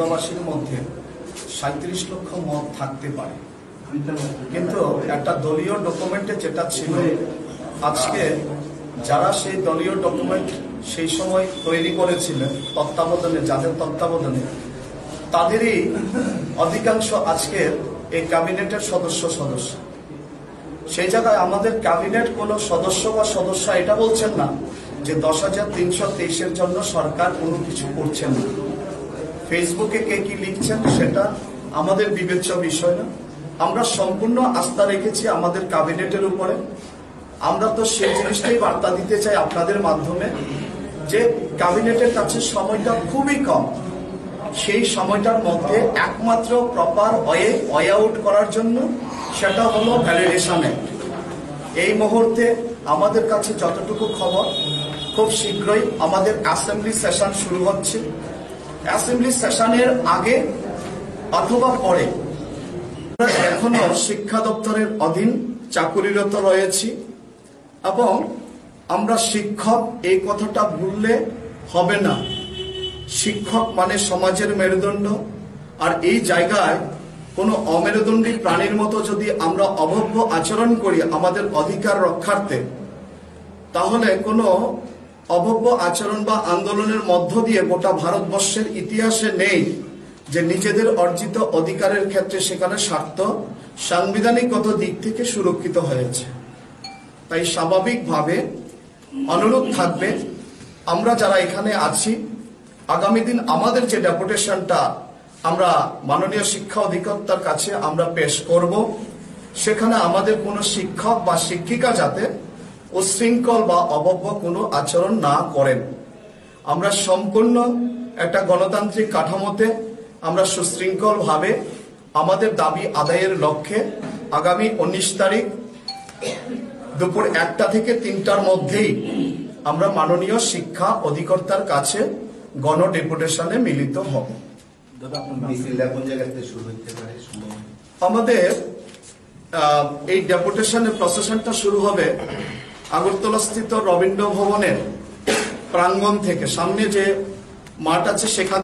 ত্রিপুরাবাসীর মধ্যে 37 লক্ষ মত থাকতে পারে, কিন্তু একটা দলীয় ডকুমেন্টে যেটা ছিল, আজকে যারা সেই দলীয় ডকুমেন্ট সেই সময় তৈরি করেছিলেন তত্ত্বাবধানে, যাদের তত্ত্বাবধানে, তাদেরই অধিকাংশ আজকের এই ক্যাবিনেটের সদস্য। সেই জায়গায় আমাদের ক্যাবিনেট কোনো সদস্য বা সদস্য এটা বলছেন না যে 10,323-এর জন্য সরকার কোনো কিছু করছেন না। ফেসবুকে কে কি লিখছেন সেটা আমাদের বিবেচ্য বিষয় না। আমরা সম্পূর্ণ আস্থা রেখেছি আমাদের ক্যাবিনেটের উপরে। আমরা তো সেই জিনিসটাই বার্তা দিতে চাই আপনাদের মাধ্যমে যে ক্যাবিনেটের কাছে সময়টা খুবই কম। সেই সময়টার মধ্যে একমাত্র প্রপার ওয়ে আউট করার জন্য সেটা হলো ভ্যালিডেশন অ্যাক্ট। এই মুহূর্তে আমাদের কাছে যতটুকু খবর, খুব শীঘ্রই আমাদের অ্যাসেম্বলি সেশন শুরু হচ্ছে। অ্যাসেম্বলি সেশনের আগে অথবা পরে আমরা এখনো শিক্ষা দপ্তরের অধীন চাকুরিরত রয়েছি এবং আমরা শিক্ষক এই কথাটা ভুললে হবে না। শিক্ষক মানে সমাজের মেরুদণ্ড, আর এই জায়গায় কোনো অমেরুদণ্ডী প্রাণীর মতো যদি আমরা অভব্য আচরণ করি আমাদের অধিকার রক্ষার্থে, তাহলে কোনো অভব্য আচরণ বা আন্দোলনের মধ্য দিয়ে গোটা ভারতবর্ষের ইতিহাসে নেই যে নিজেদের অর্জিত অধিকারের ক্ষেত্রে সেখানে স্বার্থ সাংবিধানিকগত দিক থেকে সুরক্ষিত হয়েছে। তাই স্বাভাবিকভাবে অনুরোধ থাকবে, আমরা যারা এখানে আছি, আগামী দিন আমাদের যে ডেপুটেশনটা আমরা মাননীয় শিক্ষা অধিকর্তার কাছে আমরা পেশ করব, সেখানে আমাদের কোনো শিক্ষক বা শিক্ষিকা যাতে উচ্ছৃঙ্খল বা অভব্য কোনো আচরণ না করেন। আমরা সম্পূর্ণ একটা গণতান্ত্রিক কাঠামোতে আমরা সুশৃঙ্খলভাবে আমাদের দাবি আদায়ের লক্ষ্যে আগামী 19 তারিখ দুপুর 1টা থেকে 3টার মধ্যেই আমরা মাননীয় শিক্ষা অধিকর্তার কাছে গণ ডেপুটেশনে মিলিত হব। আমাদের এই ডেপুটেশনের প্রসেশনটা শুরু হবে আগরতলা স্থিত রবীন্দ্র ভবনের প্রাঙ্গণ থেকে। সামনে যে মাঠ আছে সেখানে